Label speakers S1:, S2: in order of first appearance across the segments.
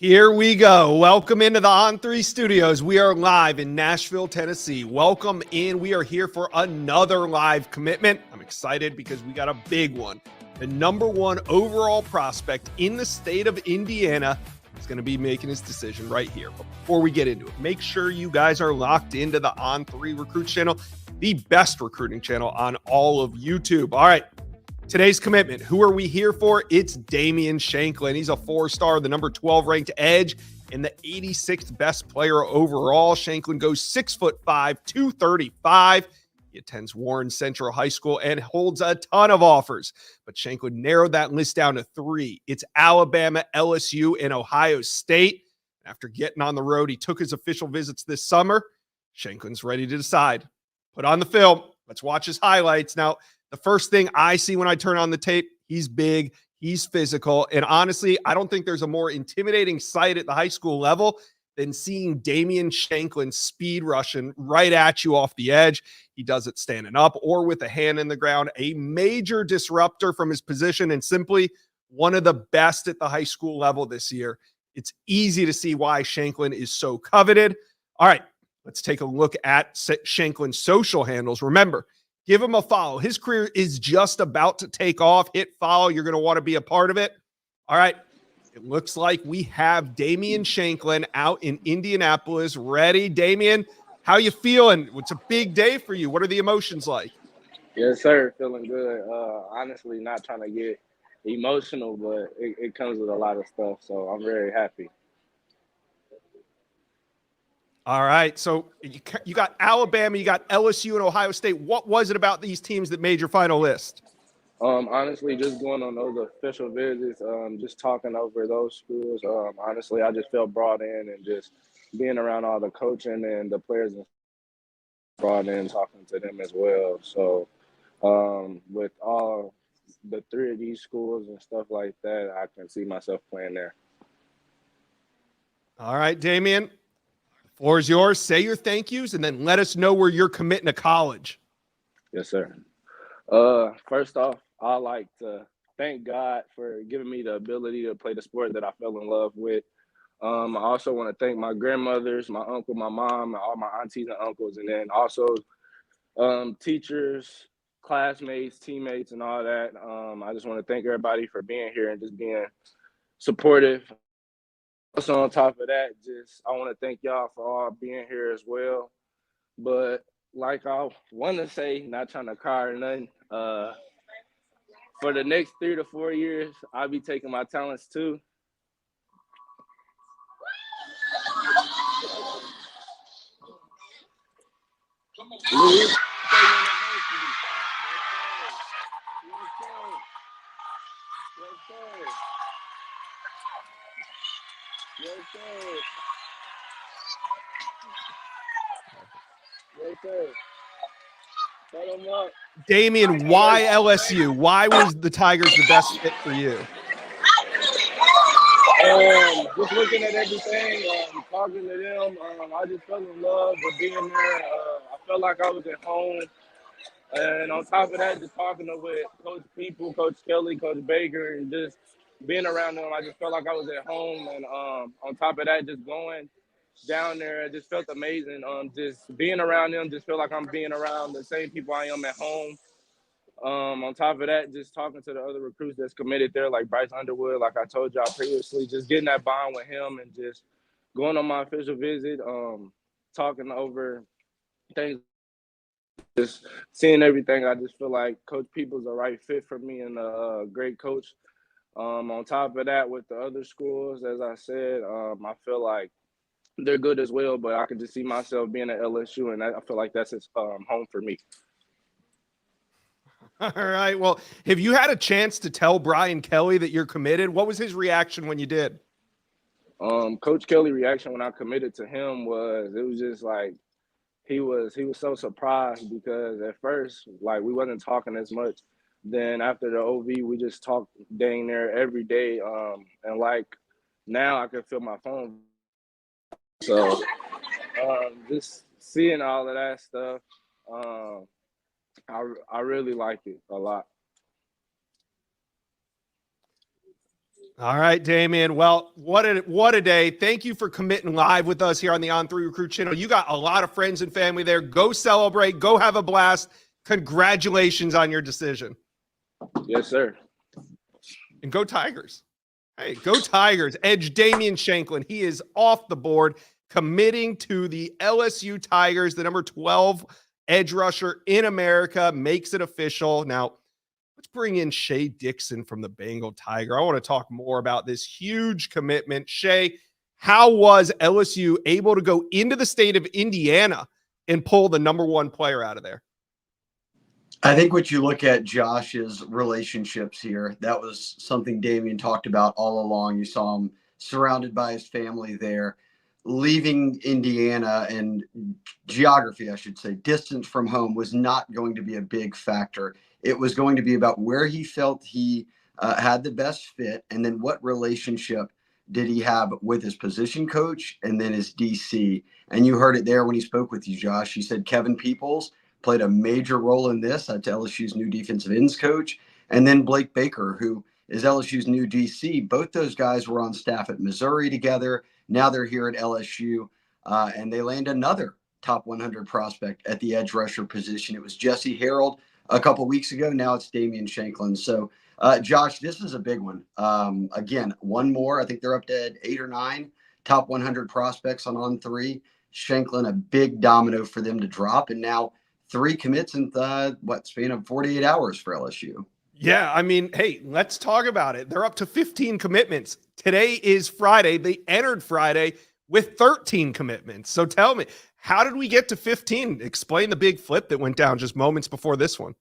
S1: Here we go. Welcome into the On3 Studios. We are live in Nashville, Tennessee. Welcome in. We are here for another live commitment. I'm excited because we got a big one. The number one overall prospect in the state of Indiana is going to be making his decision right here. But before we get into it, make sure you guys are locked into the On3 Recruits channel, the best recruiting channel on all of YouTube. All right. Today's commitment, who are we here for? It's Damien Shanklin. He's a four-star, the number 12 ranked edge, and the 86th best player overall. Shanklin goes 6'5", 235. He attends Warren Central High School and holds a ton of offers. But Shanklin narrowed that list down to three. It's Alabama, LSU, and Ohio State. After getting on the road, he took his official visits this summer. Shanklin's ready to decide. Put on the film. Let's watch his highlights. Now, the first thing I see when I turn on the tape, he's big, he's physical, and honestly, I don't think there's a more intimidating sight at the high school level than seeing Damien Shanklin speed rushing right at you off the edge. He does it standing up or with a hand in the ground, a major disruptor from his position and simply one of the best at the high school level this year. It's easy to see why Shanklin is so coveted. All right, let's take a look at Shanklin's social handles. Remember, give him a follow. His career is just about to take off. Hit follow. You're going to want to be a part of it. All right. It looks like we have Damien Shanklin out in Indianapolis ready. Damien, how you feeling? It's a big day for you. What are the emotions like?
S2: Yes, sir. Feeling good. Honestly, not trying to get emotional, but it comes with a lot of stuff. So I'm very happy.
S1: All right. So you got Alabama, you got LSU and Ohio State. What was it about these teams that made your final list?
S2: Honestly, just going on those official visits, just talking over those schools. Honestly, I just felt brought in and just being around all the coaching and the players and brought in, talking to them as well. So with all the three of these schools and stuff like that, I can see myself playing there.
S1: All right, Damien. The floor is yours. Say your thank yous and then let us know where you're committing to college.
S2: Yes, sir. First off, I like to thank God for giving me the ability to play the sport that I fell in love with. I also want to thank my grandmothers, my uncle, my mom, and all my aunties and uncles, and then also teachers, classmates, teammates, and all that. I just want to thank everybody for being here and just being supportive. Also, on top of that, just I want to thank y'all for all being here as well. But like I want to say, not trying to cry or nothing. For the next 3 to 4 years, I'll be taking my talents too.
S1: Damien, why LSU? Why was the Tigers the best fit for you?
S2: Just looking at everything, talking to them, I just fell in love with being there. I felt like I was at home. And on top of that, just talking with Coach People, Coach Kelly, Coach Baker, and just being around them, I just felt like I was at home. And on top of that, just going down there, it just felt amazing. Just being around them, just feel like I'm being around the same people I am at home. On top of that, just talking to the other recruits that's committed there, like Bryce Underwood, like I told y'all previously, just getting that bond with him and just going on my official visit, talking over things, just seeing everything. I just feel like Coach People's the right fit for me and a great coach. On top of that, with the other schools, as I said, I feel like they're good as well, but I can just see myself being at LSU, and I feel like that's home for me.
S1: All right. Well, have you had a chance to tell Brian Kelly that you're committed? What was his reaction when you did?
S2: Coach Kelly's reaction when I committed to him was just like he was so surprised because at first, like, we wasn't talking as much. Then after the OV, we just talked dang near every day. And like now I can feel my phone. So just seeing all of that stuff, I really like it a lot.
S1: All right, Damien. Well, what a day. Thank you for committing live with us here on the On3 Recruit channel. You got a lot of friends and family there. Go celebrate. Go have a blast. Congratulations on your decision.
S2: Yes, sir.
S1: And go Tigers. Hey, go Tigers. Edge Damien Shanklin. He is off the board, committing to the LSU Tigers, the number 12 edge rusher in America, makes it official. Now, let's bring in Shea Dixon from the Bengal Tiger. I want to talk more about this huge commitment. Shea, how was LSU able to go into the state of Indiana and pull the number one player out of there?
S3: I think what you look at, Josh, is relationships here. That was something Damien talked about all along. You saw him surrounded by his family there. Leaving Indiana and geography, I should say, distance from home was not going to be a big factor. It was going to be about where he felt he had the best fit, and then what relationship did he have with his position coach and then his DC. And you heard it there when he spoke with you, Josh. He said Kevin Peoples played a major role in this. That's LSU's new defensive ends coach. And then Blake Baker, who is LSU's new DC. Both those guys were on staff at Missouri together. Now they're here at LSU, and they land another top 100 prospect at the edge rusher position. It was Jesse Harold a couple weeks ago. Now it's Damien Shanklin. So, Josh, this is a big one. Again, one more. I think they're up to 8 or 9 top 100 prospects on3. Shanklin, a big domino for them to drop. And now 3 commits in span of 48 hours for LSU.
S1: Yeah, I mean, hey, let's talk about it. They're up to 15 commitments. Today is Friday. They entered Friday with 13 commitments. So tell me, how did we get to 15? Explain the big flip that went down just moments before this one.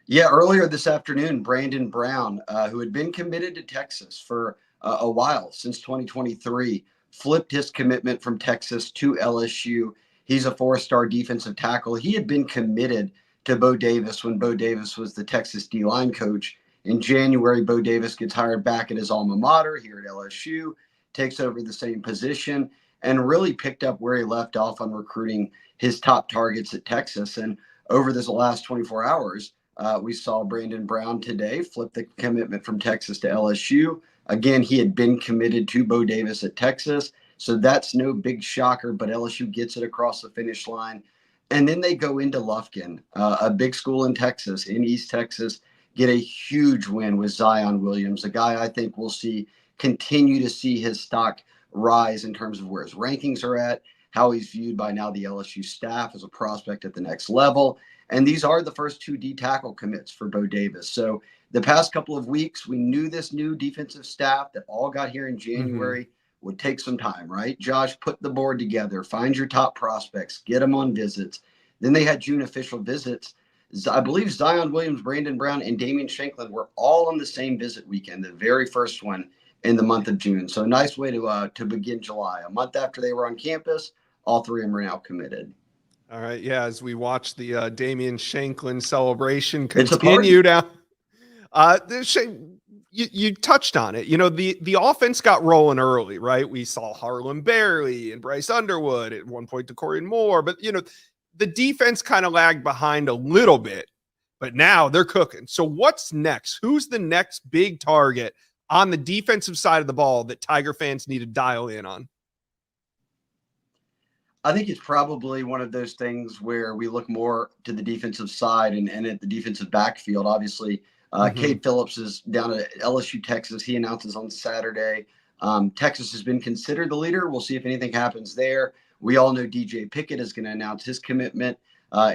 S3: Yeah, earlier this afternoon, Brandon Brown, who had been committed to Texas for a while, since 2023, flipped his commitment from Texas to LSU. He's a 4-star defensive tackle. He had been committed to Bo Davis when Bo Davis was the Texas D-line coach. In January, Bo Davis gets hired back at his alma mater here at LSU, takes over the same position, and really picked up where he left off on recruiting his top targets at Texas. And over this last 24 hours, we saw Brandon Brown today flip the commitment from Texas to LSU. Again, he had been committed to Bo Davis at Texas, so that's no big shocker, but LSU gets it across the finish line. And then they go into Lufkin, a big school in Texas, in East Texas, get a huge win with Zion Williams, a guy I think we'll see continue to see his stock rise in terms of where his rankings are at, how he's viewed by now the LSU staff as a prospect at the next level. And these are the first 2 D tackle commits for Bo Davis. So the past couple of weeks, we knew this new defensive staff that all got here in January would take some time, right? Josh, put the board together, find your top prospects, get them on visits. Then they had June official visits. I believe Zion Williams, Brandon Brown, and Damien Shanklin were all on the same visit weekend, the very first one in the month of June. So a nice way to begin July. A month after they were on campus, all 3 of them are now committed.
S1: All right, yeah, as we watch the Damien Shanklin celebration continue down. You touched on it. You know, the offense got rolling early, right? We saw Harlan Barely and Bryce Underwood, at one point to Corey Moore, but you know, the defense kind of lagged behind a little bit, but now they're cooking. So what's next? Who's the next big target on the defensive side of the ball that Tiger fans need to dial in on?
S3: I think it's probably one of those things where we look more to the defensive side and at the defensive backfield. Obviously, Cade Phillips is down at LSU, Texas. He announces on Saturday. Texas has been considered the leader. We'll see if anything happens there. We all know DJ Pickett is going to announce his commitment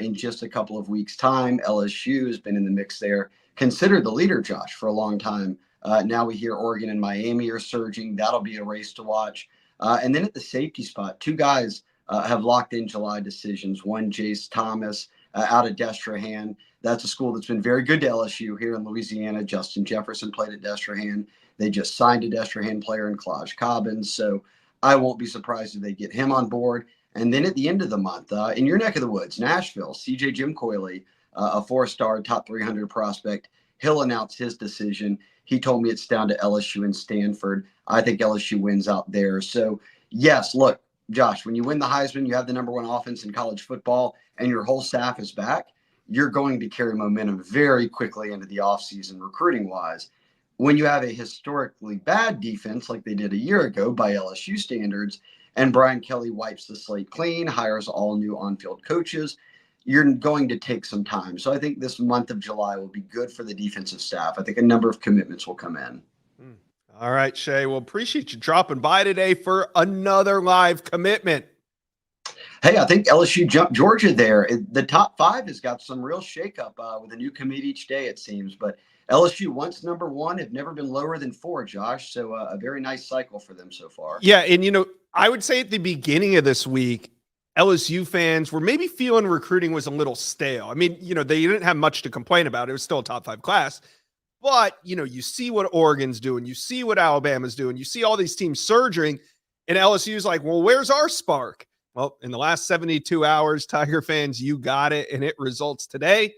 S3: in just a couple of weeks' time. LSU has been in the mix there. Considered the leader, Josh, for a long time. Now we hear Oregon and Miami are surging. That'll be a race to watch. And then at the safety spot, 2 guys have locked in July decisions. One, Jace Thomas out of Destrehan. That's a school that's been very good to LSU here in Louisiana. Justin Jefferson played at Destrehan. They just signed a Destrehan player in Klaj Cobbins. So I won't be surprised if they get him on board. And then at the end of the month, in your neck of the woods, Nashville, CJ Jim Coyley, a 4-star top 300 prospect, he'll announce his decision. He told me it's down to LSU and Stanford. I think LSU wins out there. So, yes, look, Josh, when you win the Heisman, you have the number 1 offense in college football, and your whole staff is back, you're going to carry momentum very quickly into the offseason recruiting-wise. when you have a historically bad defense like they did a year ago by LSU standards, and Brian Kelly wipes the slate clean, hires all new on-field coaches, you're going to take some time. So I think this month of July will be good for the defensive staff. I think a number of commitments will come in.
S1: All right, Shay. Well, appreciate you dropping by today for another live commitment.
S3: Hey, I think LSU jumped Georgia there. The top 5 has got some real shakeup with a new commit each day, it seems. But LSU, once number 1, have never been lower than 4, Josh. So a very nice cycle for them so far.
S1: Yeah, and, I would say at the beginning of this week, LSU fans were maybe feeling recruiting was a little stale. I mean, they didn't have much to complain about. It was still a top 5 class. But, you see what Oregon's doing. You see what Alabama's doing. You see all these teams surging. And LSU's like, well, where's our spark? Well, in the last 72 hours, Tiger fans, you got it. And it results today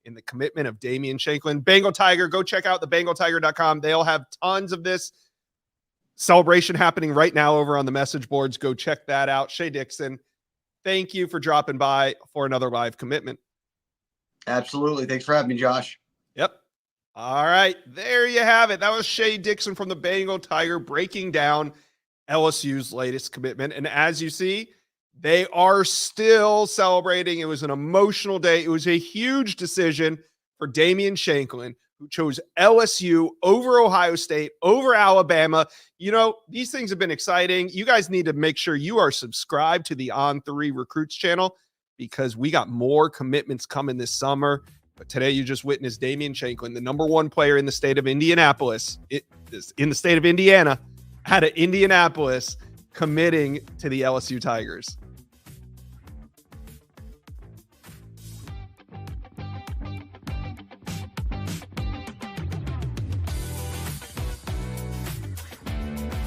S1: in the commitment of Damien Shanklin. Bengal Tiger, go check out thebengaltiger.com. They'll have tons of this celebration happening right now over on the message boards. Go check that out. Shay Dixon, thank you for dropping by for another live commitment.
S3: Absolutely. Thanks for having me, Josh.
S1: Yep. All right. There you have it. That was Shay Dixon from the Bengal Tiger breaking down LSU's latest commitment. And as you see, they are still celebrating. It was an emotional day. It was a huge decision for Damien Shanklin, who chose LSU over Ohio State, over Alabama. These things have been exciting. You guys need to make sure you are subscribed to the On3 Recruits channel because we got more commitments coming this summer. But today you just witnessed Damien Shanklin, the number 1 player in the state of Indianapolis, in the state of Indiana, out of Indianapolis, committing to the LSU Tigers.